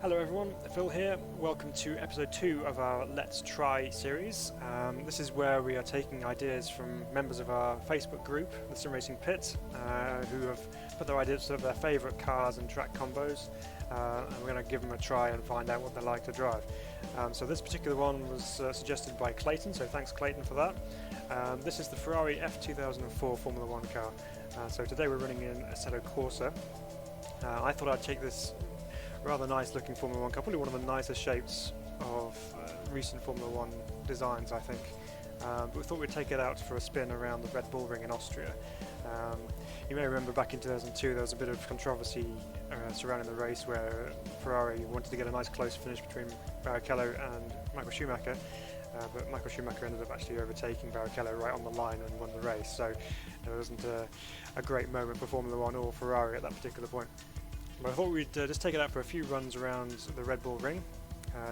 Hello everyone, Phil here. Welcome to episode 2 of our Let's Try series. This is where we are taking ideas from members of our Facebook group, the simracing Pit, who have put their ideas of their favourite cars and track combos, and we're going to give them a try and find out what they like to drive. So this particular one was suggested by Clayton, so thanks Clayton for that. This is the Ferrari F2004 Formula 1 car. So today we're running in Assetto Corsa. I thought I'd take this rather nice looking Formula 1 car, probably one of the nicest shapes of recent Formula 1 designs, I think. But we thought we'd take it out for a spin around the Red Bull Ring in Austria. You may remember back in 2002 there was a bit of controversy surrounding the race where Ferrari wanted to get a nice close finish between Barrichello and Michael Schumacher, but Michael Schumacher ended up actually overtaking Barrichello right on the line and won the race, so it wasn't a great moment for Formula 1 or Ferrari at that particular point. But I thought we'd just take it out for a few runs around the Red Bull Ring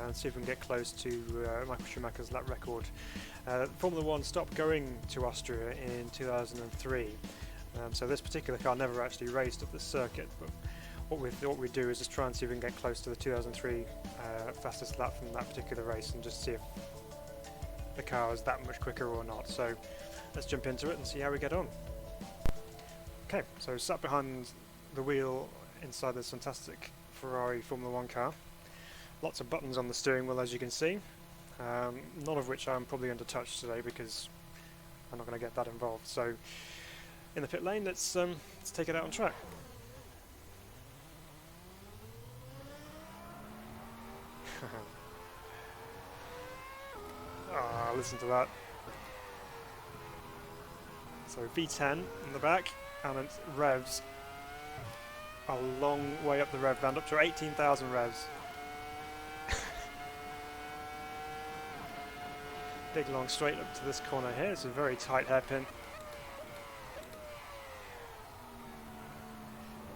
and see if we can get close to Michael Schumacher's lap record. Formula 1 stopped going to Austria in 2003, so this particular car never actually raced at the circuit, but what we thought we'd do is just try and see if we can get close to the 2003 fastest lap from that particular race and just see if the car is that much quicker or not. So let's jump into it and see how we get on. Okay, so sat behind the wheel inside this fantastic Ferrari Formula 1 car. Lots of buttons on the steering wheel, as you can see, none of which I'm probably going to touch today because I'm not going to get that involved. So in the pit lane, let's take it out on track. Listen to that. So V10 in the back, and it revs a long way up the rev band, up to 18,000 revs. Big long straight up to this corner here. It's a very tight hairpin.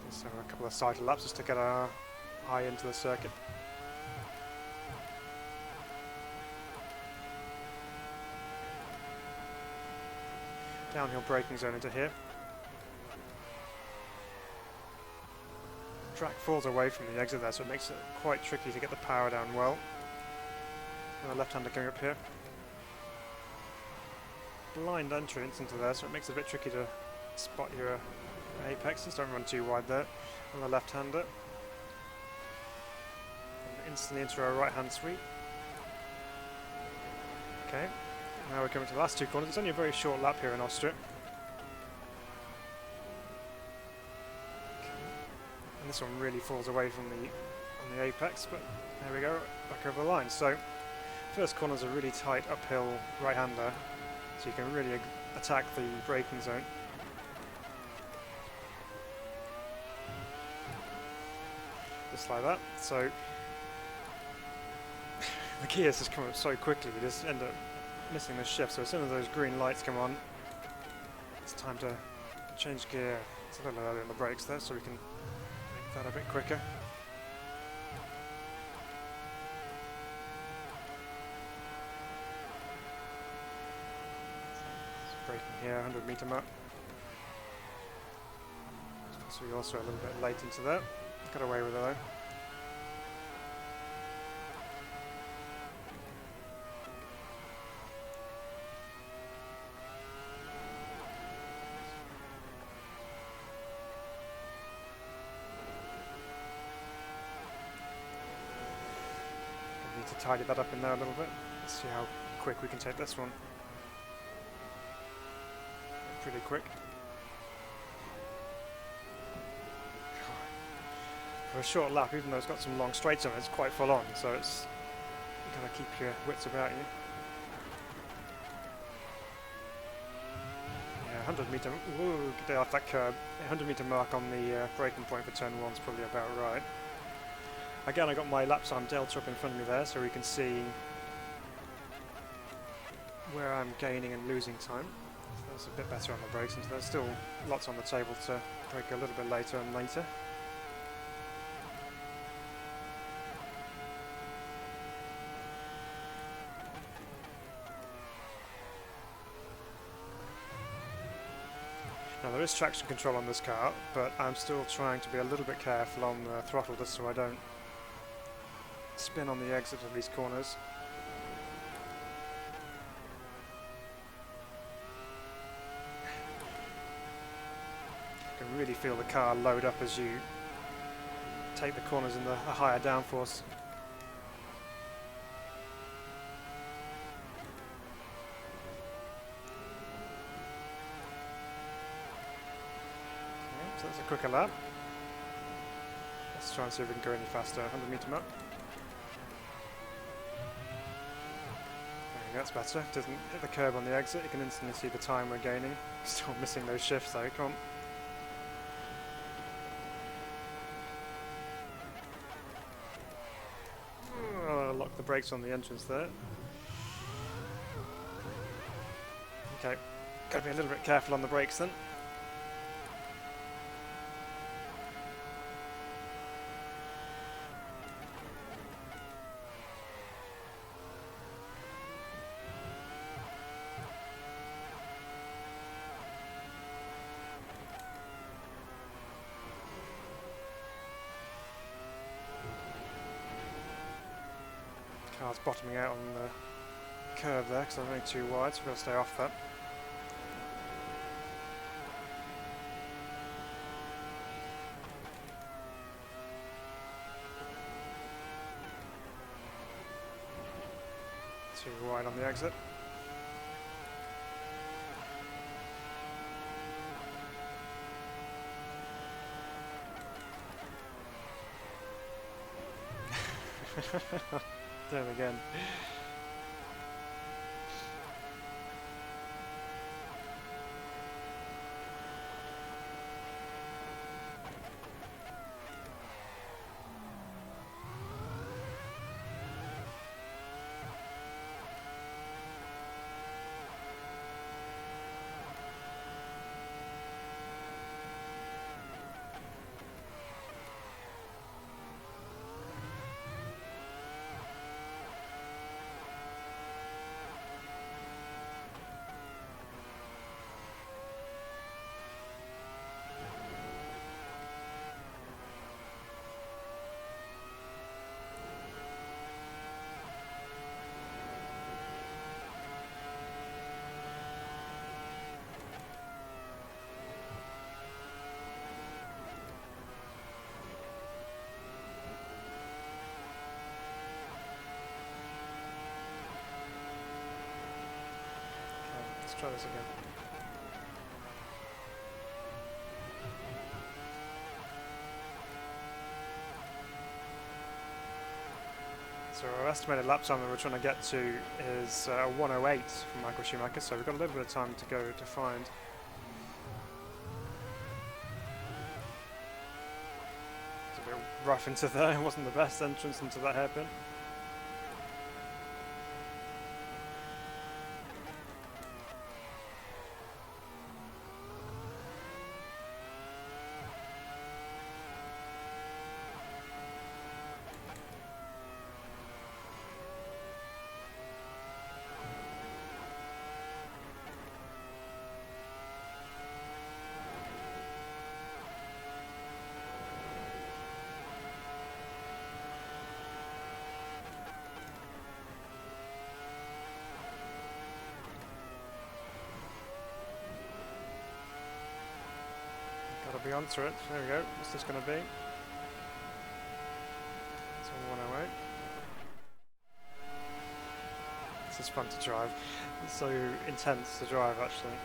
So a couple of cycle laps just to get our eye into the circuit. Downhill braking zone into here. Track falls away from the exit there, so it makes it quite tricky to get the power down well. And the left-hander coming up here. Blind entrance into there, so it makes it a bit tricky to spot your apexes. Don't run too wide there. And the left-hander. And instantly into our right-hand sweep. Okay, now we're coming to the last two corners. It's only a very short lap here in Austria. And this one really falls away from the apex, but there we go, back over the line. So first corner's a really tight uphill right-hander, so you can really attack the braking zone. Just like that. So the gears just come up so quickly, we just end up missing the shift. So as soon as those green lights come on, it's time to change gear. It's a little early on the brakes there, so we can that a bit quicker. Braking here, 100 meter mark. So we're also a little bit late into that. Got away with it though. Need to tidy that up in there a little bit. Let's see how quick we can take this one. Pretty quick. For a short lap, even though it's got some long straights on it, it's quite full on, so it's you gotta keep your wits about you. Yeah, 100 meter. Ooh, get off that curb. 100 meter mark on the braking point for turn 1's probably about right. Again, I got my lap time delta up in front of me there, so we can see where I'm gaining and losing time. So that's a bit better on the brakes, and there's still lots on the table to brake a little bit later and later. Now there is traction control on this car, but I'm still trying to be a little bit careful on the throttle just so I don't spin on the exit of these corners. You can really feel the car load up as you take the corners in a higher downforce. So that's a quicker lap. Let's try and see if we can go any faster. 100 metre mark. That's better. Doesn't hit the curb on the exit. You can instantly see the time we're gaining. Still missing those shifts though. Come on. Oh, lock the brakes on the entrance there. Okay, gotta be a little bit careful on the brakes then. Car's bottoming out on the curve there because I'm only too wide, so we've got to stay off that. Too wide on the exit. There again. Let's try this again. So our estimated lap time that we're trying to get to is 1:08 from Michael Schumacher, so we've got a little bit of time to go to find. It's a bit rough into there, it wasn't the best entrance into that hairpin. Gotta be onto it. There we go. What's this going to be? It's a 108. This is fun to drive. It's so intense to drive, actually.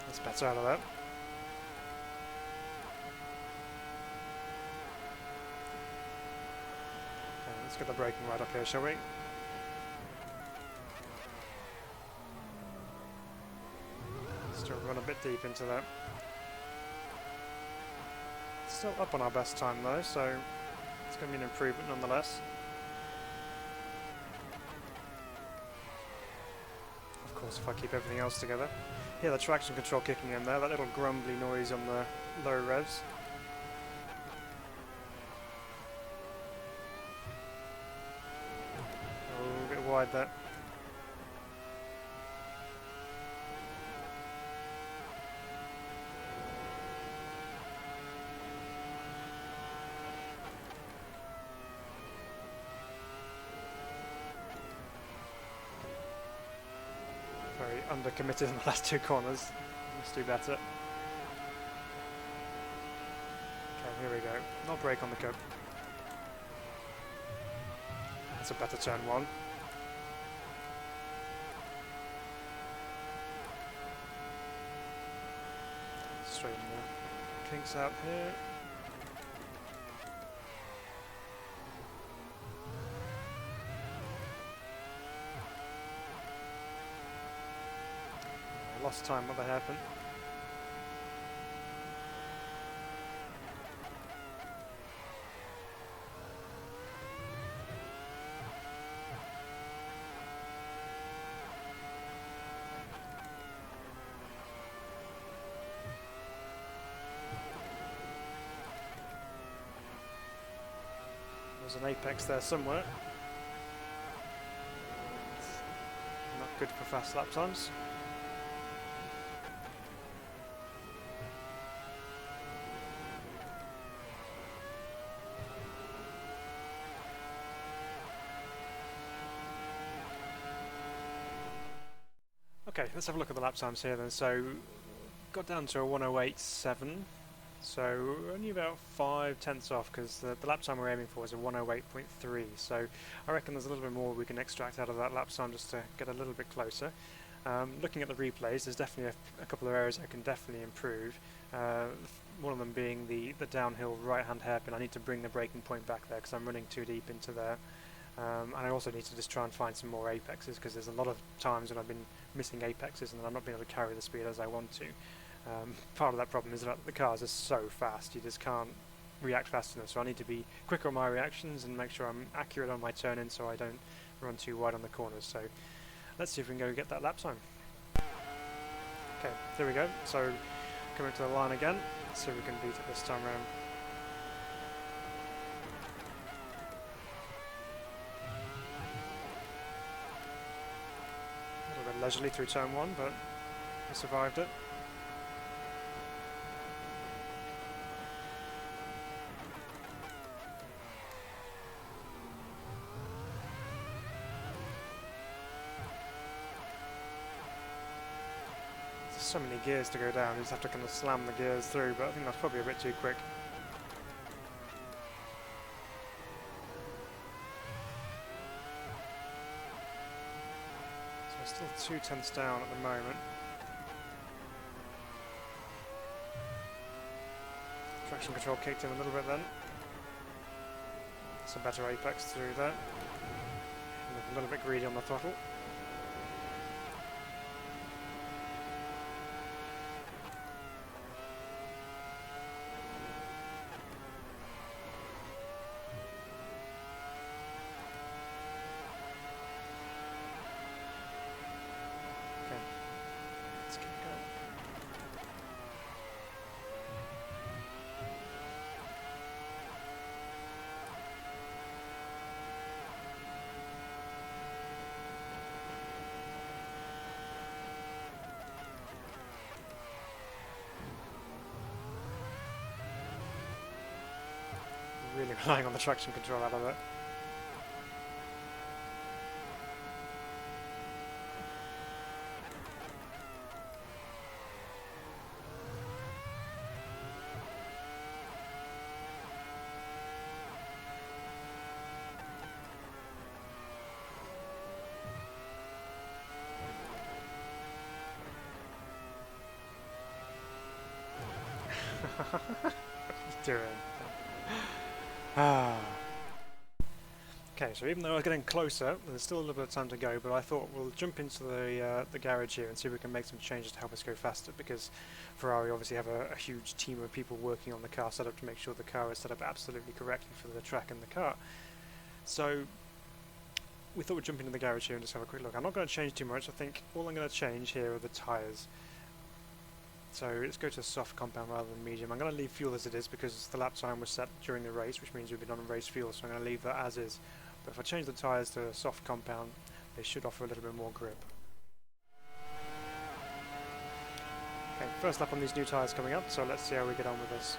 Let's better out of that. Okay, let's get the braking right up here, shall we? Still run a bit deep into that. Still up on our best time though, so it's going to be an improvement nonetheless. Of course, if I keep everything else together. Hear the traction control kicking in there, that little grumbly noise on the low revs. Oh, a bit wide there. under-committed in the last 2 corners. Let's do better. Okay, here we go. Not brake on the cup. That's a better turn 1. Straighten the kinks out here. I lost time with the hairpin. There's an apex there somewhere. Not good for fast lap times. Okay, let's have a look at the lap times here then. So, got down to a 1:08.7. So only about 5/10 off, because the lap time we're aiming for is a 1:08.3. So I reckon there's a little bit more we can extract out of that lap time just to get a little bit closer. Looking at the replays, there's definitely a couple of areas I can definitely improve. One of them being the downhill right-hand hairpin. I need to bring the braking point back there because I'm running too deep into there. And I also need to just try and find some more apexes, because there's a lot of times when I've been missing apexes and I'm not being able to carry the speed as I want to. Part of that problem is that the cars are so fast, you just can't react fast enough, so I need to be quicker on my reactions and make sure I'm accurate on my turn-in so I don't run too wide on the corners. So let's see if we can go get that lap time. Okay, there we go. So coming to the line again, let's see if we can beat it this time around. A little bit leisurely through turn 1, but we survived it. So many gears to go down, you just have to kind of slam the gears through, but I think that's probably a bit too quick. So still 2/10 down at the moment. Traction control kicked in a little bit then. Some better apex through there. A little bit greedy on the throttle. Really relying on the traction control out of it. What are you doing? Okay, so even though we're getting closer, there's still a little bit of time to go, but I thought we'll jump into the garage here and see if we can make some changes to help us go faster, because Ferrari obviously have a huge team of people working on the car setup to make sure the car is set up absolutely correctly for the track and the car. So we thought we'd jump into the garage here and just have a quick look. I'm not going to change too much. I think all I'm going to change here are the tyres. So let's go to soft compound rather than medium. I'm going to leave fuel as it is because the lap time was set during the race, which means we've been on race fuel, so I'm going to leave that as is. But if I change the tyres to soft compound, they should offer a little bit more grip. Okay, first lap on these new tyres coming up, so let's see how we get on with this.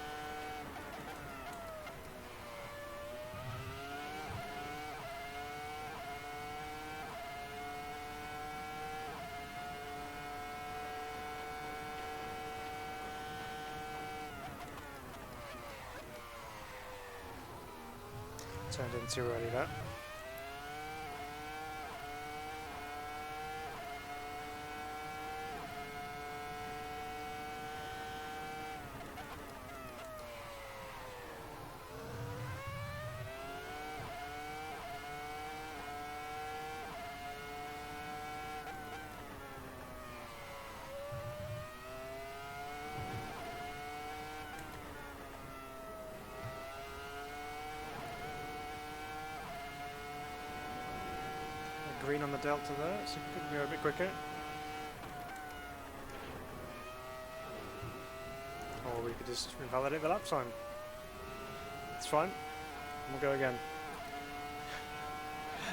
Turned in too early there. Green on the delta there, so we can go a bit quicker. Or we could just invalidate the lap time. It's fine. We'll go again.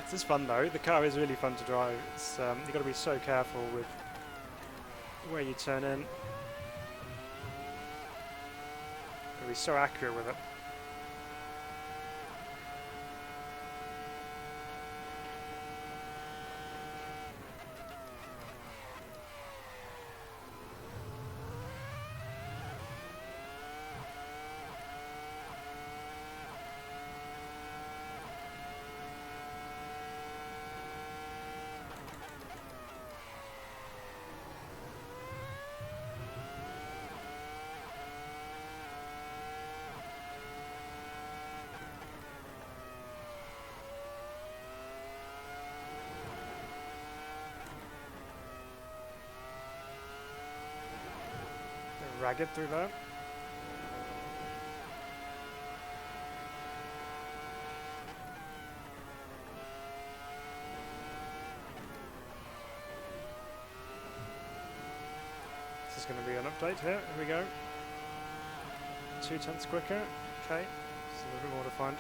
This is fun though. The car is really fun to drive. It's you've got to be so careful with where you turn in. Got to be so accurate with it. Ragged through there. This is going to be an update here. Here we go. 0.2 quicker. Okay, just a little bit more to find.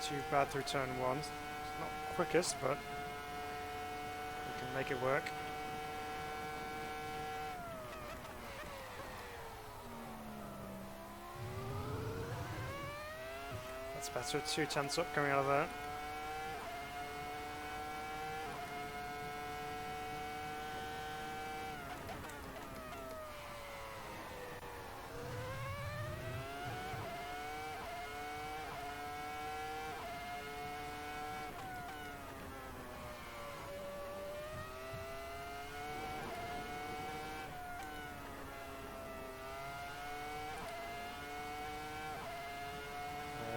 Too bad through turn 1. It's not quickest, but we can make it work. That's better. 0.2 up coming out of there.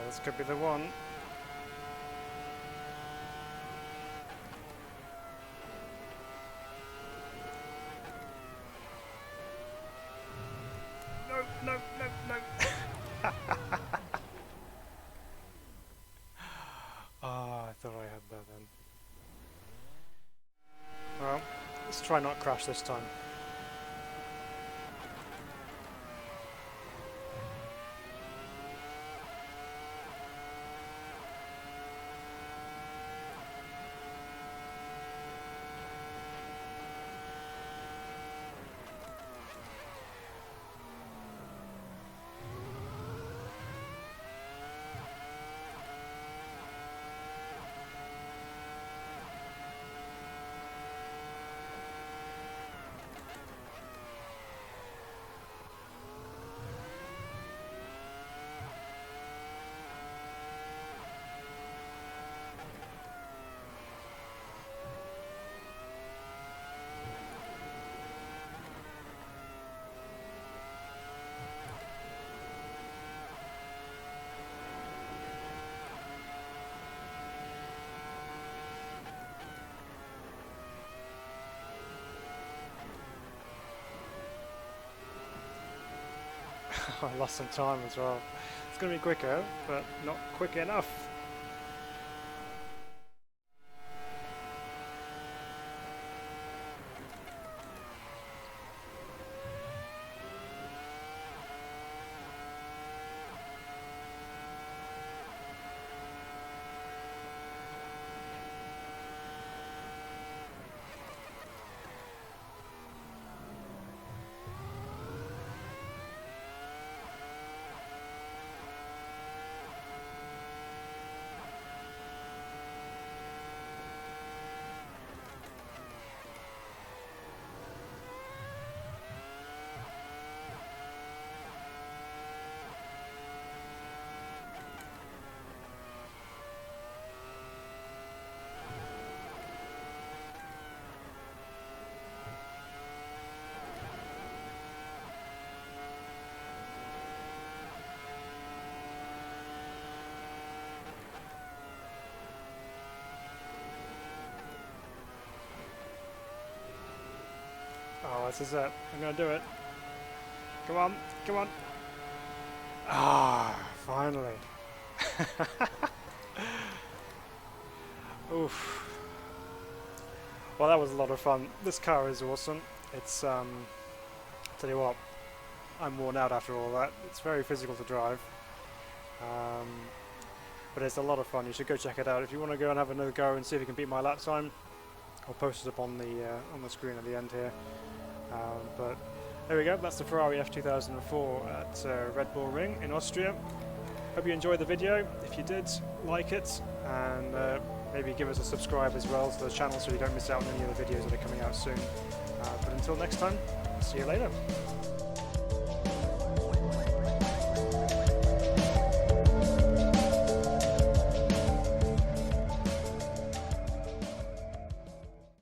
This could be the one. No, no, no, no. Ah, I thought I had that then. Well, let's try not crash this time. I lost some time as well. It's going to be quicker, but not quick enough. this is it. I'm gonna do it. Come on, come on. Ah, finally. Oof. Well, that was a lot of fun. This car is awesome. It's, I'll tell you what, I'm worn out after all that. It's very physical to drive. But it's a lot of fun. You should go check it out. If you want to go and have another go and see if you can beat my lap time, I'll post it up on the screen at the end here. But there we go. That's the Ferrari F2004 at Red Bull Ring in Austria. Hope you enjoyed the video. If you did, like it, and maybe give us a subscribe as well to the channel so you don't miss out on any of the videos that are coming out soon. But until next time, see you later.